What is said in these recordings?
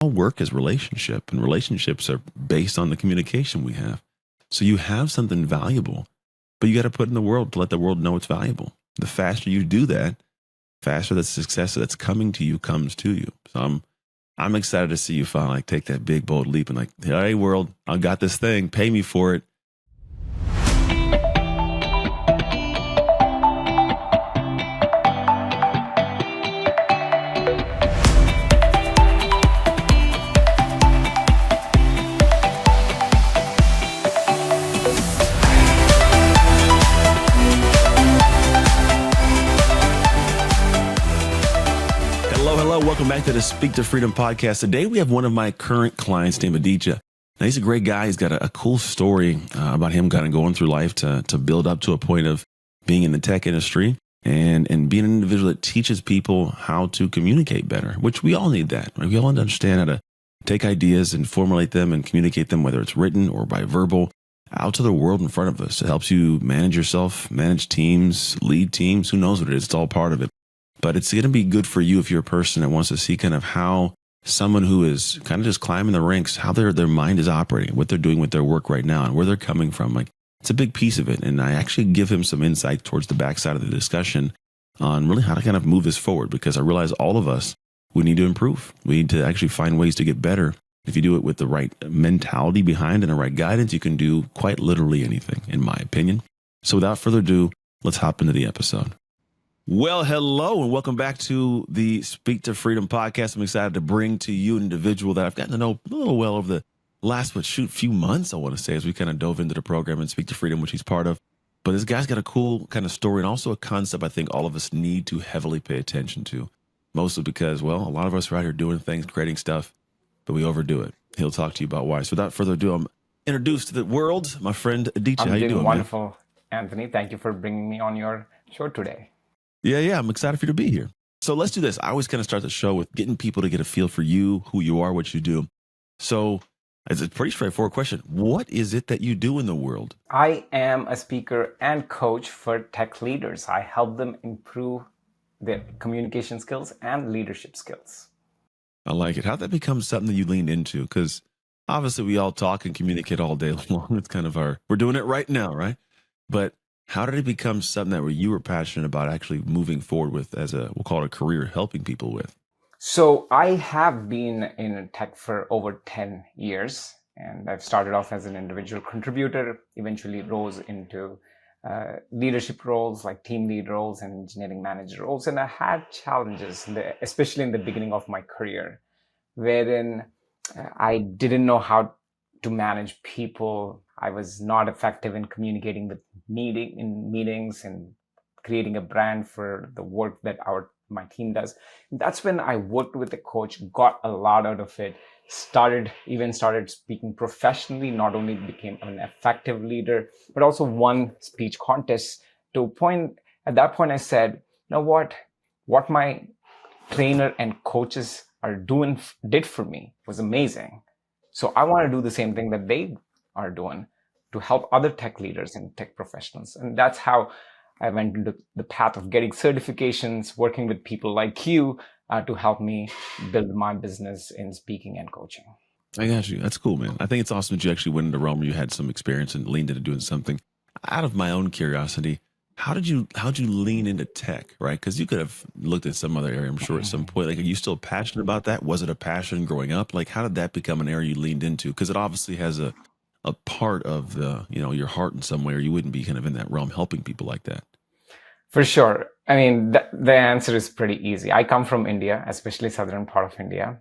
all work is relationship, and relationships are based on the communication we have. So you have something valuable, but you got to put in the world to let the world know it's valuable. The faster you do that, faster the success that's coming to you comes to you. So I'm excited to see you finally like take that big bold leap and like, hey world, I got this thing, pay me for it. Welcome back to the Speak to Freedom podcast. Today we have one of my current clients named Aditya. Now he's a great guy. He's got a cool story about him kind of going through life to build up to a point of being in the tech industry and being an individual that teaches people how to communicate better, which we all need that. Right? We all need to understand how to take ideas and formulate them and communicate them, whether it's written or by verbal, out to the world in front of us. It helps you manage yourself, manage teams, lead teams. Who knows what it is? It's all part of it. But it's going to be good for you if you're a person that wants to see kind of how someone who is kind of just climbing the ranks, how their mind is operating, what they're doing with their work right now and where they're coming from. Like it's a big piece of it. And I actually give him some insight towards the backside of the discussion on really how to kind of move this forward, because I realize all of us, we need to improve. We need to actually find ways to get better. If you do it with the right mentality behind and the right guidance, you can do quite literally anything, in my opinion. So without further ado, let's hop into the episode. Well, hello, and welcome back to the Speak to Freedom podcast. I'm excited to bring to you an individual that I've gotten to know a little well over the last, few months, I want to say, as we kind of dove into the program and Speak to Freedom, which he's part of. But this guy's got a cool kind of story and also a concept I think all of us need to heavily pay attention to. Mostly because, well, a lot of us are out here doing things, creating stuff, but we overdo it. He'll talk to you about why. So without further ado, I'm introduced to the world, my friend Aditya. How you doing, wonderful, man? Anthony. Thank you for bringing me on your show today. Yeah, I'm excited for you to be here. So let's do this. I always kind of start the show with getting people to get a feel for you, who you are, what you do. So it's a pretty straightforward question. What is it that you do in the world? I am a speaker and coach for tech leaders. I help them improve their communication skills and leadership skills. I like it. How'd that become something that you leaned into? Because obviously we all talk and communicate all day long. It's kind of we're doing it right now, right? But how did it become something that you were passionate about actually moving forward with as we'll call it a career, helping people with? So I have been in tech for over 10 years, and I've started off as an individual contributor, eventually rose into leadership roles like team lead roles and engineering manager roles. And I had challenges, especially in the beginning of my career, wherein I didn't know how to manage people. I was not effective in communicating with meetings and creating a brand for the work that my team does. That's when I worked with a coach, got a lot out of it, started speaking professionally, not only became an effective leader, but also won speech contests at that point I said, you know what my trainer and coaches did for me was amazing. So I want to do the same thing that they are doing to help other tech leaders and tech professionals. And that's how I went into the path of getting certifications, working with people like you to help me build my business in speaking and coaching. I got you. That's cool, man. I think it's awesome that you actually went into a realm where you had some experience and leaned into doing something. Out of my own curiosity, how'd you lean into tech, right? Because you could have looked at some other area, I'm sure, at some point. Like, are you still passionate about that? Was it a passion growing up? Like, how did that become an area you leaned into? Because it obviously has a part of your heart in some way, or you wouldn't be kind of in that realm helping people like that. For sure. I mean, the answer is pretty easy. I come from India, especially southern part of India.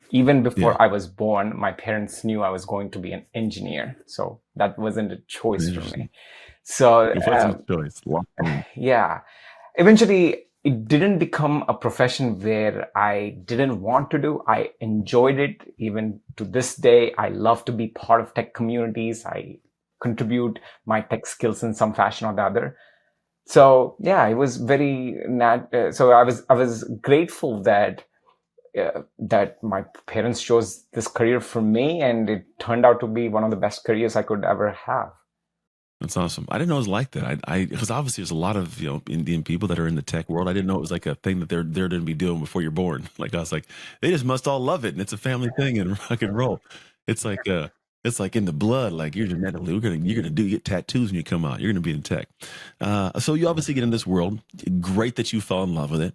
Even before I was born, my parents knew I was going to be an engineer. So that wasn't a choice for me. So it wasn't a choice. Yeah. Eventually, it didn't become a profession where I didn't want to do. I enjoyed it. Even to this day, I love to be part of tech communities. I contribute my tech skills in some fashion or the other. So yeah, it was very so I was grateful that my parents chose this career for me, and it turned out to be one of the best careers I could ever have. That's awesome. I didn't know it was like that. Because obviously there's a lot of, Indian people that are in the tech world. I didn't know it was like a thing that they're going to be doing before you're born. Like I was like, they just must all love it, and it's a family thing and rock and roll. It's like it's like in the blood. Like you're gonna get tattoos when you come out. You're gonna be in tech. So you obviously get in this world. Great that you fell in love with it.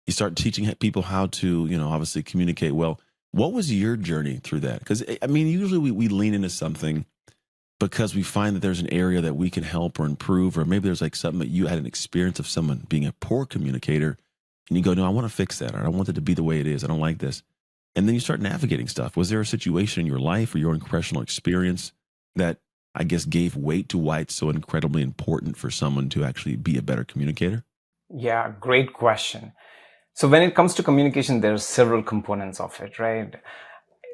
You start teaching people how to, obviously communicate well. What was your journey through that? Because I mean, usually we lean into something because we find that there's an area that we can help or improve, or maybe there's like something that you had an experience of someone being a poor communicator and you go, no, I want to fix that. Or I don't want it to be the way it is. I don't like this. And then you start navigating stuff. Was there a situation in your life or your own professional experience that I guess gave weight to why it's so incredibly important for someone to actually be a better communicator? Yeah, great question. So when it comes to communication, there are several components of it, right?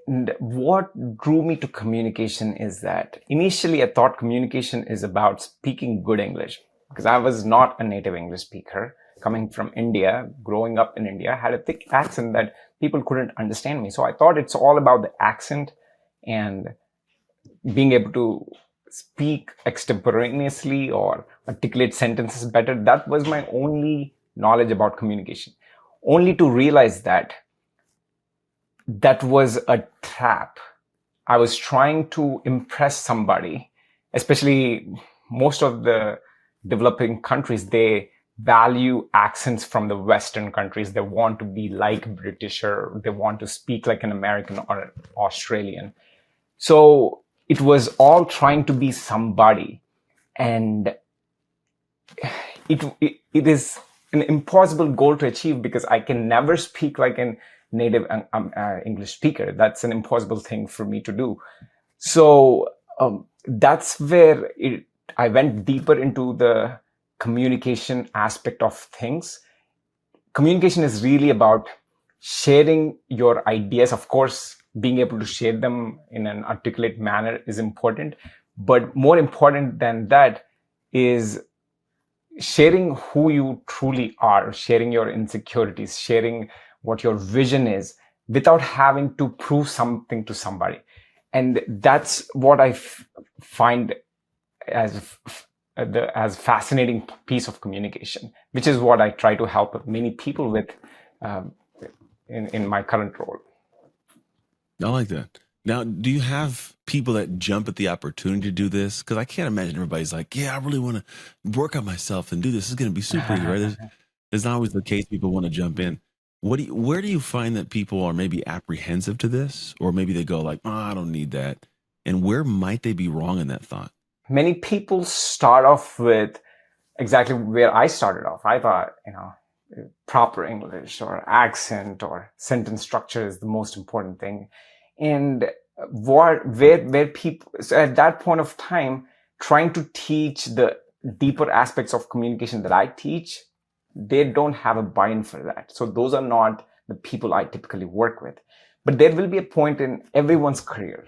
And what drew me to communication is that initially I thought communication is about speaking good English, because I was not a native English speaker. Coming from India, growing up in India, I had a thick accent that people couldn't understand me. So I thought it's all about the accent and being able to speak extemporaneously or articulate sentences better. That was my only knowledge about communication. Only to realize that that was a trap. I was trying to impress somebody, especially most of the developing countries, they value accents from the Western countries. They want to be like British, or they want to speak like an American or an Australian. So it was all trying to be somebody. And it is an impossible goal to achieve, because I can never speak like a native English speaker. That's an impossible thing for me to do. So that's where I went deeper into the communication aspect of things. Communication is really about sharing your ideas. Of course, being able to share them in an articulate manner is important. But more important than that is sharing who you truly are, sharing your insecurities, sharing what your vision is without having to prove something to somebody. And that's what I find as fascinating piece of communication, which is what I try to help many people with in my current role. I like that. Now, do you have people that jump at the opportunity to do this? Because I can't imagine everybody's like, yeah, I really want to work on myself and do this. It's going to be super easy, right? There's not always the case people want to jump in. Where do you find that people are maybe apprehensive to this? Or maybe they go like, oh, I don't need that. And where might they be wrong in that thought? Many people start off with exactly where I started off. I thought, proper English or accent or sentence structure is the most important thing. And where people, so at that point of time, trying to teach the deeper aspects of communication that I teach, they don't have a buy-in for that. So those are not the people I typically work with. But there will be a point in everyone's career,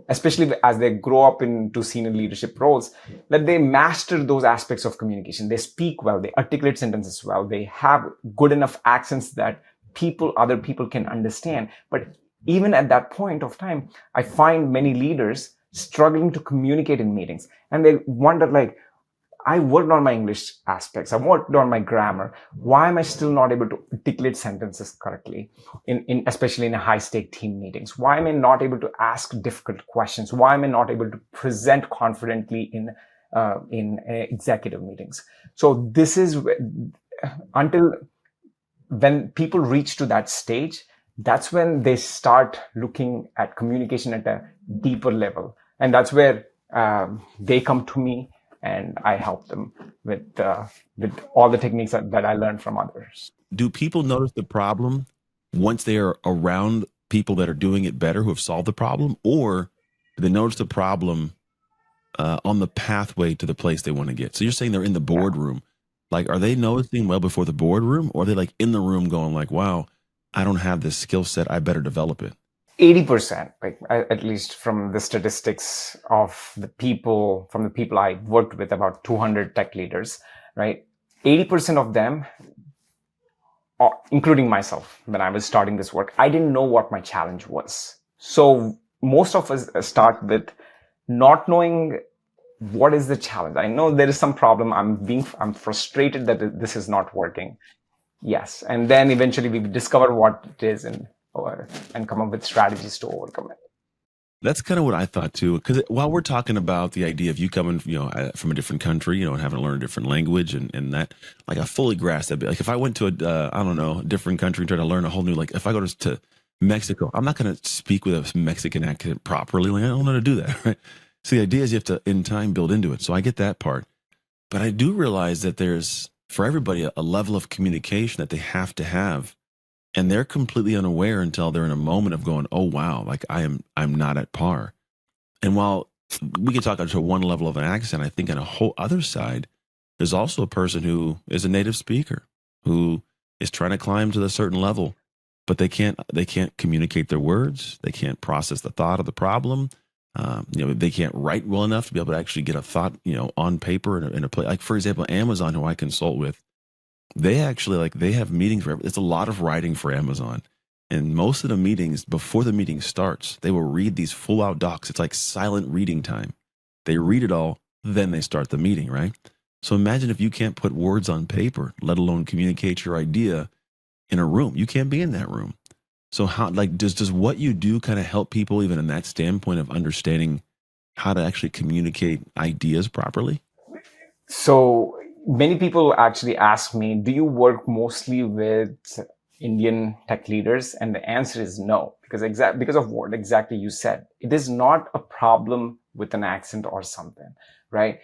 especially as they grow up into senior leadership roles, that they master those aspects of communication. They speak well, they articulate sentences well, they have good enough accents that other people can understand. But even at that point of time, I find many leaders struggling to communicate in meetings. And they wonder, like, I worked on my English aspects, I worked on my grammar. Why am I still not able to articulate sentences correctly, especially in a high-stake team meetings? Why am I not able to ask difficult questions? Why am I not able to present confidently in executive meetings? So this is until when people reach to that stage, that's when they start looking at communication at a deeper level. And that's where they come to me, and I help them with all the techniques that I learned from others. Do people notice the problem once they are around people that are doing it better, who have solved the problem? Or do they notice the problem on the pathway to the place they want to get? So you're saying they're in the boardroom. Like, are they noticing well before the boardroom? Or are they like in the room going like, wow, I don't have this skill set, I better develop it? 80%, like at least from the statistics of the people I worked with, about 200 tech leaders, right? 80% of them, including myself, when I was starting this work, I didn't know what my challenge was. So most of us start with not knowing what is the challenge? I know there is some problem. I'm frustrated that this is not working. Yes. And then eventually we discover what it is and come up with strategies to overcome it. That's kind of what I thought too. Because while we're talking about the idea of you coming, from a different country, and having to learn a different language and that, like I fully grasp that. Like if I went to I don't know, a different country and try to learn a whole new, like if I go to Mexico, I'm not going to speak with a Mexican accent properly. Like I don't know how to do that, right? So the idea is you have to, in time, build into it. So I get that part. But I do realize that there's, for everybody, a level of communication that they have to have, and they're completely unaware until they're in a moment of going, oh wow, like I'm not at par. And while we can talk to one level of an accent, I think on a whole other side there's also a person who is a native speaker who is trying to climb to a certain level, but they can't communicate their words, they can't process the thought of the problem. They can't write well enough to be able to actually get a thought on paper in a place. Like for example, Amazon, who I consult with, they actually, like, they have meetings where it's a lot of writing for Amazon. And most of the meetings, before the meeting starts, they will read these full out docs. It's like silent reading time. They read it all, then they start the meeting, right? So imagine if you can't put words on paper, let alone communicate your idea in a room. You can't be in that room. So how, like, does what you do kind of help people even in that standpoint of understanding how to actually communicate ideas properly? So many people actually ask me, do you work mostly with Indian tech leaders? And the answer is no, because of what exactly you said. It is not a problem with an accent or something, right?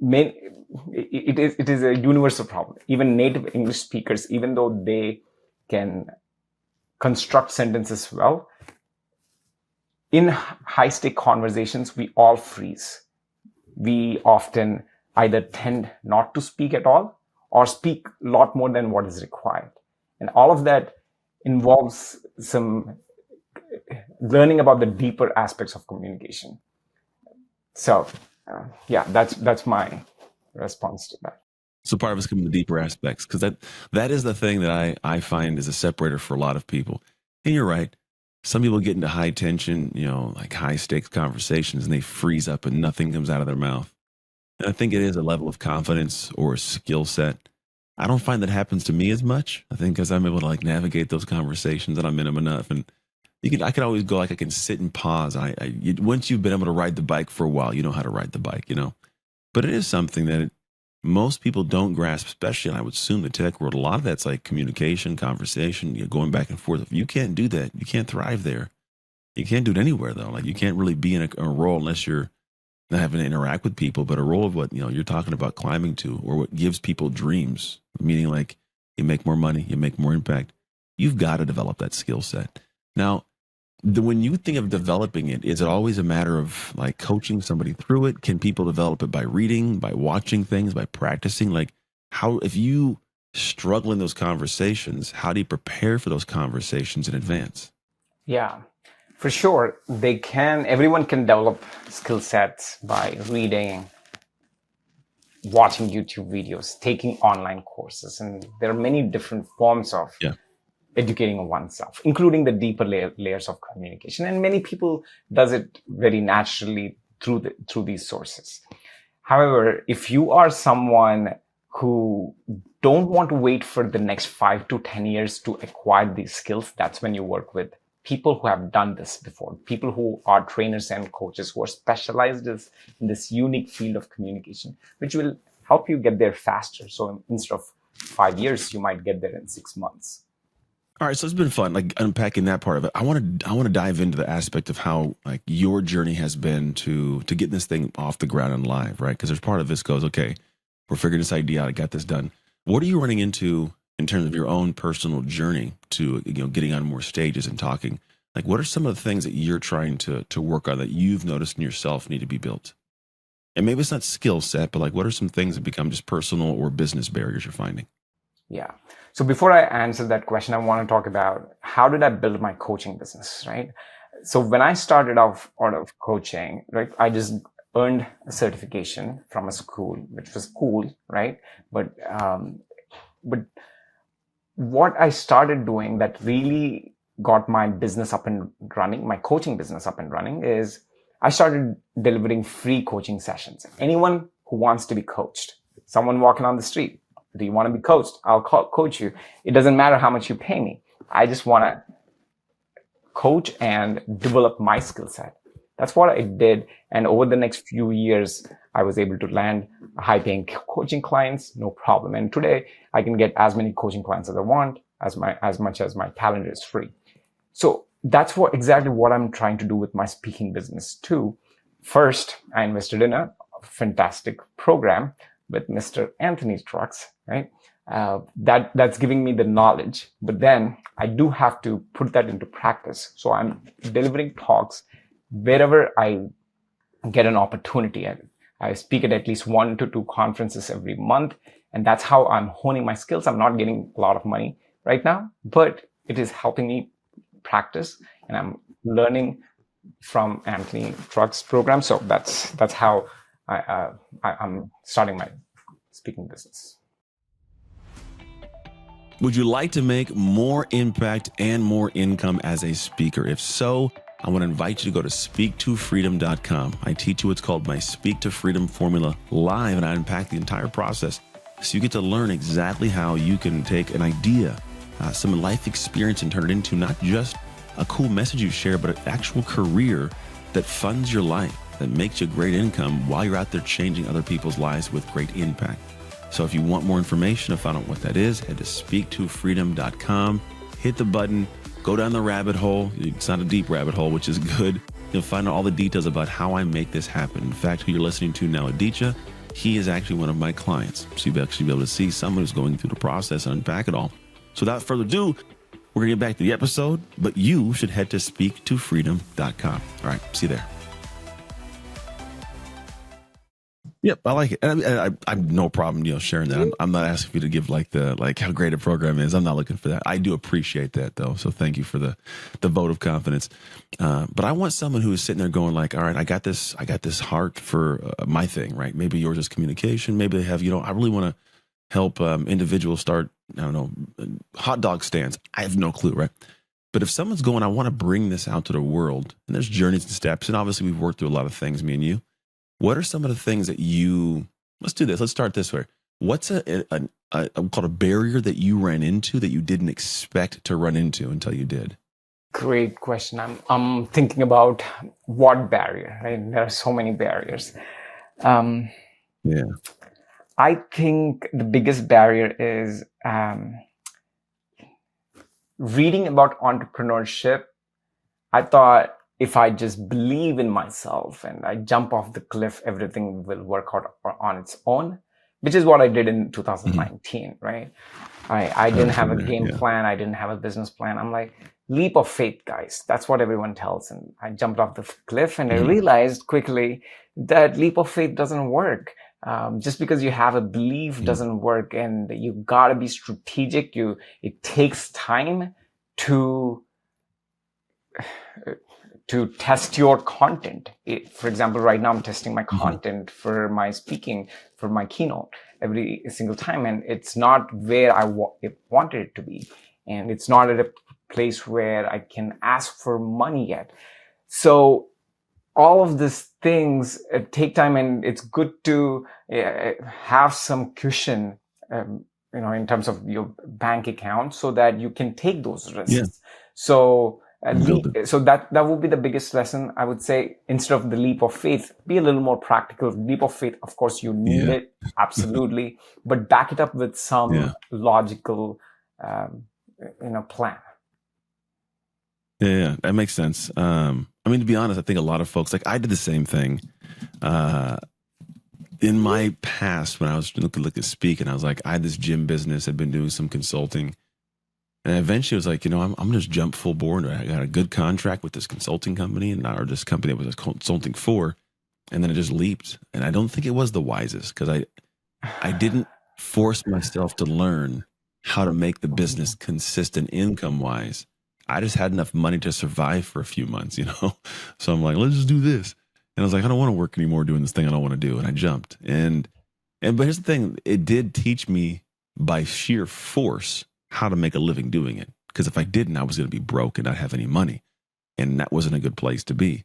It is a universal problem. Even native English speakers, even though they can construct sentences well, in high stake conversations, we all freeze. We often either tend not to speak at all or speak a lot more than what is required. And all of that involves some learning about the deeper aspects of communication. So, yeah, that's my response to that. So part of it's coming to deeper aspects, because that is the thing that I find is a separator for a lot of people. And you're right. Some people get into high tension, like high stakes conversations, and they freeze up and nothing comes out of their mouth. And I think it is a level of confidence or a skill set. I don't find that happens to me as much. I think because I'm able to like navigate those conversations and I'm in them enough. And I can always go, like I can sit and pause. Once you've been able to ride the bike for a while, you know how to ride the bike. But it is something that most people don't grasp, especially, and I would assume the tech world, a lot of that's like communication, conversation, going back and forth. If you can't do that, you can't thrive there. You can't do it anywhere though. Like you can't really be in a role unless you're not having to interact with people, but a role of what, you're talking about climbing to, or what gives people dreams, meaning like you make more money, you make more impact. You've got to develop that skill set. Now, when you think of developing it, is it always a matter of like coaching somebody through it? Can people develop it by reading, by watching things, by practicing? Like how, if you struggle in those conversations, how do you prepare for those conversations in advance? Yeah, for sure. Everyone can develop skill sets by reading, watching YouTube videos, taking online courses. And there are many different forms of educating oneself, including the deeper layers of communication. And many people does it very naturally through these sources. However, if you are someone who don't want to wait for the next 5 to 10 years to acquire these skills, that's when you work with people who have done this before, people who are trainers and coaches who are specialized in this unique field of communication, which will help you get there faster. So instead of 5 years, you might get there in 6 months. All right, so it's been fun, like unpacking that part of it. I want to dive into the aspect of how like your journey has been to get this thing off the ground and live, right? Because there's part of this goes, okay, we're figuring this idea out, I got this done. What are you running into in terms of your own personal journey to getting on more stages and talking? Like, what are some of the things that you're trying to work on that you've noticed in yourself need to be built? And maybe it's not skill set, but like, what are some things that become just personal or business barriers you're finding? Yeah. So before I answer that question, I want to talk about how did I build my coaching business, right? So when I started off out of coaching, right, I just earned a certification from a school, which was cool, right? But what I started doing that really got my business up and running, my coaching business up and running, is I started delivering free coaching sessions. Anyone who wants to be coached, someone walking on the street, do you want to be coached? I'll coach you. It doesn't matter how much you pay me. I just want to coach and develop my skill set. That's what I did. And over the next few years, I was able to land high-paying coaching clients, no problem. And today, I can get as many coaching clients as I want, as much as my calendar is free. So that's exactly what I'm trying to do with my speaking business too. First, I invested in a fantastic program with Mr. Anthony Trucks, right? That's giving me the knowledge, but then I do have to put that into practice. So I'm delivering talks wherever I get an opportunity. I speak at least 1 to 2 conferences every month, and that's how I'm honing my skills. I'm not getting a lot of money right now, but it is helping me practice, and I'm learning from Anthony Trucks program. So that's how I'm starting my speaking business. Would you like to make more impact and more income as a speaker? If so, I want to invite you to go to speaktofreedom.com. I teach you what's called my Speak to Freedom formula live, and I unpack the entire process. So you get to learn exactly how you can take an idea, some life experience, and turn it into not just a cool message you share, but an actual career that funds your life, that makes you great income while you're out there changing other people's lives with great impact. So if you want more information to find out what that is, head to speaktofreedom.com, hit the button, go down the rabbit hole. It's not a deep rabbit hole, which is good. You'll find out all the details about how I make this happen. In fact, who you're listening to now, Aditya, he is actually one of my clients. So you'll actually be able to see someone who's going through the process and unpack it all. So without further ado, we're going to get back to the episode, but you should head to speaktofreedom.com. All right, see you there. Yep, I like it. And I'm no problem, sharing that. I'm not asking you to give like how great a program is. I'm not looking for that. I do appreciate that though. So thank you for the vote of confidence. But I want someone who is sitting there going like, all right, I got this heart for my thing, right? Maybe yours is communication. Maybe they have, I really want to help individuals start, I don't know, hot dog stands. I have no clue, right? But if someone's going, I want to bring this out to the world, and there's journeys and steps, and obviously we've worked through a lot of things, me and you. What are some of the things that let's do this. Let's start this way. What's called a barrier that you ran into that you didn't expect to run into until you did? Great question. I'm thinking about what barrier, right? There are so many barriers. Yeah. I think the biggest barrier is reading about entrepreneurship. I thought if I just believe in myself and I jump off the cliff, everything will work out on its own, which is what I did in 2019, right? I didn't have a game plan. I didn't have a business plan. I'm like, leap of faith, guys. That's what everyone tells. And I jumped off the cliff, and I realized quickly that leap of faith doesn't work. Just because you have a belief doesn't work, and you gotta be strategic. It takes time to test your content. For example, right now I'm testing my content for my speaking, for my keynote every single time, and it's not where I wanted it to be, and it's not at a place where I can ask for money yet. So all of these things take time, and it's good to have some cushion, in terms of your bank account, so that you can take those risks. Yeah. So that would be the biggest lesson, I would say. Instead of the leap of faith, be a little more practical. Leap of faith, of course, you need it, absolutely, but back it up with some logical, plan. Yeah, that makes sense. I mean, to be honest, I think a lot of folks, like I did the same thing in my past when I was looking to speak, and I was like, I had this gym business, I'd been doing some consulting. And eventually it was like, I'm going to just jump full board. I got a good contract with this consulting company, or this company that was consulting for, and then it just leaped. And I don't think it was the wisest, because I didn't force myself to learn how to make the business consistent income-wise. I just had enough money to survive for a few months, So I'm like, let's just do this. And I was like, I don't want to work anymore doing this thing I don't want to do. And I jumped. But here's the thing. It did teach me by sheer force how to make a living doing it. Because if I didn't, I was going to be broke and not have any money. And that wasn't a good place to be.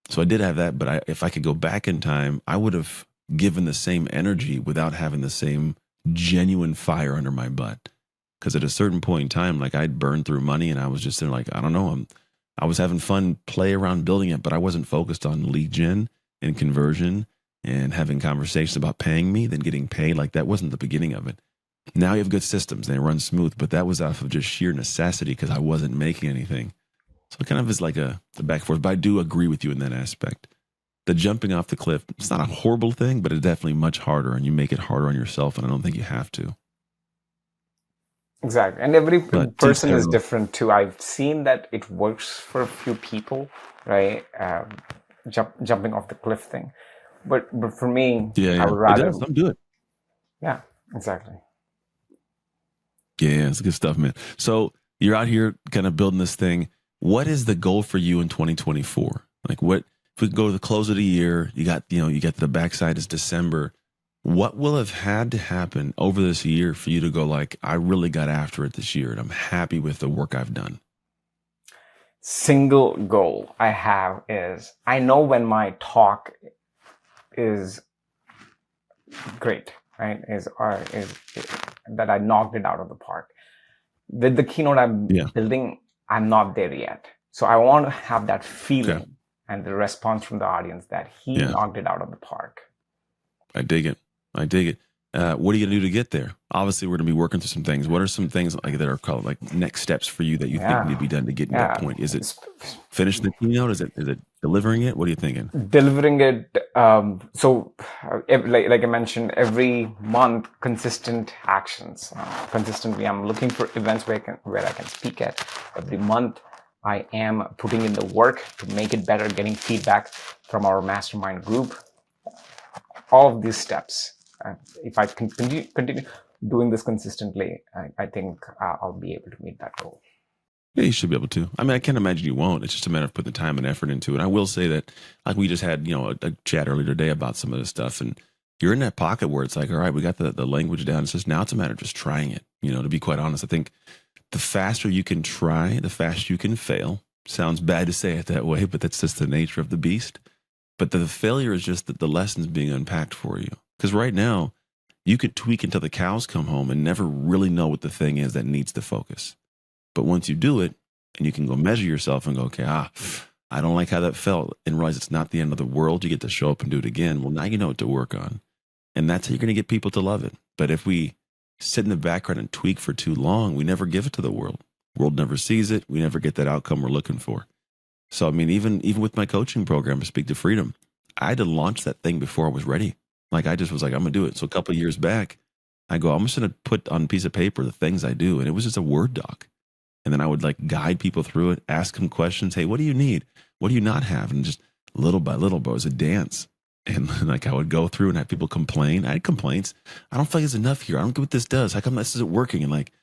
So I did have that, but if I could go back in time, I would have given the same energy without having the same genuine fire under my butt. Because at a certain point in time, like I'd burned through money and I was just there like, I don't know, I was having fun play around building it, but I wasn't focused on lead gen and conversion and having conversations about paying me, then getting paid. Like that wasn't the beginning of it. Now you have good systems, they run smooth, but that was off of just sheer necessity because I wasn't making anything. So it kind of is like a back and forth, but I do agree with you in that aspect. The jumping off the cliff, it's not a horrible thing, but it's definitely much harder, and you make it harder on yourself, and I don't think you have to. Exactly. And every But person is different too. I've seen that it works for a few people, right? Jumping off the cliff thing. But for me, I would it rather. does. Some do it. Yeah, exactly. Yeah, it's good stuff, man. So you're out here kind of building this thing. What is the goal for you in 2024? Like what, if we go to the close of the year, you got the backside is December. What will have had to happen over this year for you to go like, I really got after it this year and I'm happy with the work I've done? Single goal I have is I know when my talk is great, right? Is that I knocked it out of the park. With the keynote I'm building, I'm not there yet. So I want to have that feeling and the response from the audience that he knocked it out of the park. I dig it. What are you going to do to get there? Obviously, we're going to be working through some things. What are some things like that are called like next steps for you that you think need to be done to get to that point? Is it finishing the keynote? Is it delivering it? What are you thinking? Delivering it. Like I mentioned, every month, consistent actions. Consistently, I'm looking for events where I can speak at. Every month, I am putting in the work to make it better, getting feedback from our mastermind group. All of these steps. If I can continue doing this consistently, I think I'll be able to meet that goal. Yeah, you should be able to. I mean, I can't imagine you won't. It's just a matter of putting the time and effort into it. I will say that, like we just had, a chat earlier today about some of this stuff, and you're in that pocket where it's like, all right, we got the language down. It's just now it's a matter of just trying it. To be quite honest, I think the faster you can try, the faster you can fail. Sounds bad to say it that way, but that's just the nature of the beast. But the failure is just that the lesson's being unpacked for you. Because right now, you could tweak until the cows come home and never really know what the thing is that needs to focus. But once you do it, and you can go measure yourself and go, okay, I don't like how that felt, and realize it's not the end of the world. You get to show up and do it again. Well, now you know what to work on. And that's how you're going to get people to love it. But if we sit in the background and tweak for too long, we never give it to the world. The world never sees it. We never get that outcome we're looking for. So, I mean, even with my coaching program, Speak to Freedom, I had to launch that thing before I was ready. Like, I just was like, I'm going to do it. So a couple of years back, I go, I'm just going to put on a piece of paper the things I do. And it was just a Word doc. And then I would like guide people through it, ask them questions. Hey, what do you need? What do you not have? And just little by little, but it was a dance. And like I would go through and have people complain. I had complaints. I don't feel like it's enough here. I don't get what this does. How come this isn't working? And like,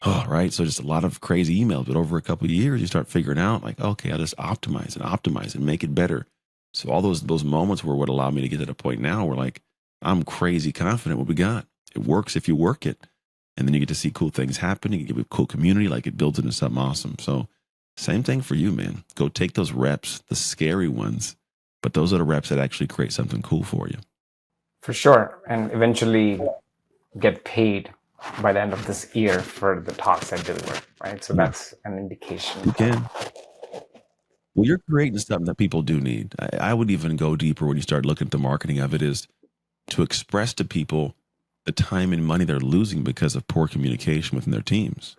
right. So just a lot of crazy emails. But over a couple of years, you start figuring out like, okay, I'll just optimize and make it better. So all those moments were what allowed me to get to the point now where like, I'm crazy confident what we got. It works if you work it. And then you get to see cool things happen. You get a cool community, like it builds into something awesome. So same thing for you, man. Go take those reps, the scary ones, but those are the reps that actually create something cool for you. For sure. And eventually get paid by the end of this year for the talks I deliver, right? So that's an indication. You can. Well, you're creating something that people do need. I would even go deeper when you start looking at the marketing of it is to express to people the time and money they're losing because of poor communication within their teams.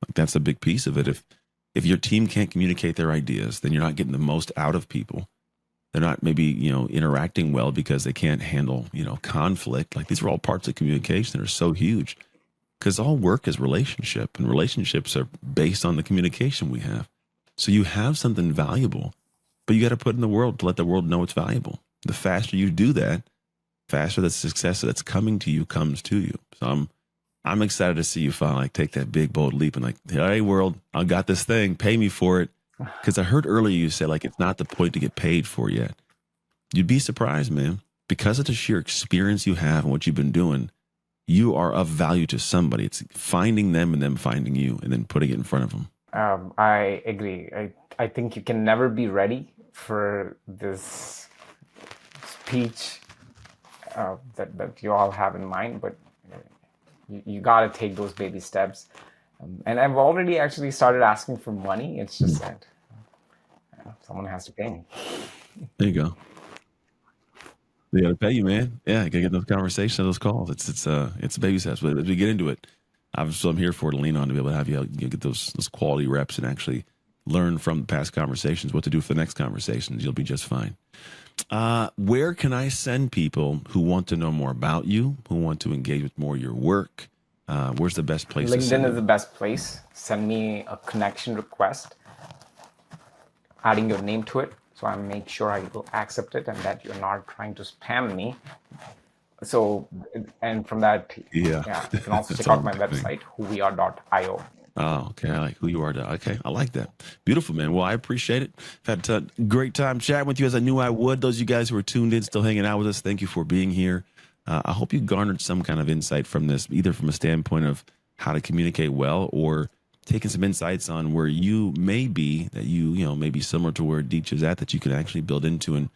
Like that's a big piece of it. If your team can't communicate their ideas, then you're not getting the most out of people. They're not maybe, interacting well because they can't handle, conflict. Like these are all parts of communication that are so huge because all work is relationship and relationships are based on the communication we have. So you have something valuable, but you got to put it in the world to let the world know it's valuable. The faster you do that, faster the success that's coming to you comes to you. So I'm excited to see you finally take that big, bold leap and like, hey, world, I got this thing. Pay me for it. Because I heard earlier you say like it's not the point to get paid for yet. You'd be surprised, man. Because of the sheer experience you have and what you've been doing, you are of value to somebody. It's finding them and them finding you and then putting it in front of them. I agree. I think you can never be ready for this speech that you all have in mind, but you got to take those baby steps. And I've already actually started asking for money. It's just that someone has to pay me. There you go. They got to pay you, man. Yeah, you got to get those conversations, those calls. It's baby steps. But as we get into it, obviously I'm here for to lean on to be able to have you get those quality reps and actually learn from the past conversations what to do for the next conversations. You'll be just fine. Where can I send people who want to know more about you, who want to engage with more of your work? Where's the best place? LinkedIn is the best place. Send me a connection request, adding your name to it, so I make sure I will accept it and that you're not trying to spam me. So, and from that, you can also check out my website, whoweare.io. Oh, okay. I like who you are. Okay. I like that. Beautiful, man. Well, I appreciate it. I've had a great time chatting with you as I knew I would. Those of you guys who are tuned in, still hanging out with us, thank you for being here. I hope you garnered some kind of insight from this, either from a standpoint of how to communicate well or taking some insights on where you may be, that you may be similar to where Deech is at, that you can actually build into. And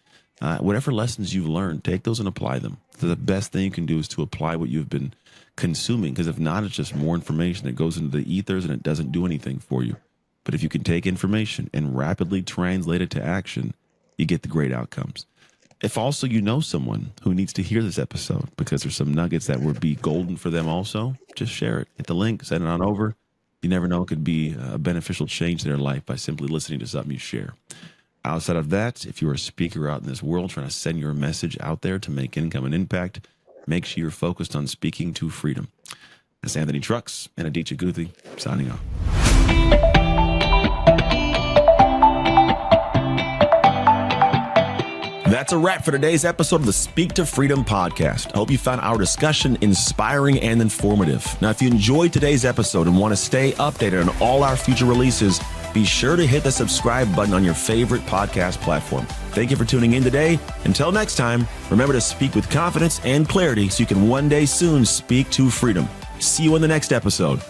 whatever lessons you've learned, take those and apply them. So the best thing you can do is to apply what you've been consuming, because if not, it's just more information that goes into the ethers and it doesn't do anything for you. But if you can take information and rapidly translate it to action, you get the great outcomes. If also you know someone who needs to hear this episode because there's some nuggets that would be golden for them also, just share it. Hit the link, send it on over. You never know, it could be a beneficial change in their life by simply listening to something you share. Outside of that, if you're a speaker out in this world trying to send your message out there to make income and impact, make sure you're focused on speaking to freedom. That's Anthony Trucks and Aditya Guthey signing off. That's a wrap for today's episode of the Speak to Freedom podcast. I hope you found our discussion inspiring and informative. Now, if you enjoyed today's episode and want to stay updated on all our future releases, be sure to hit the subscribe button on your favorite podcast platform. Thank you for tuning in today. Until next time, remember to speak with confidence and clarity so you can one day soon speak to freedom. See you in the next episode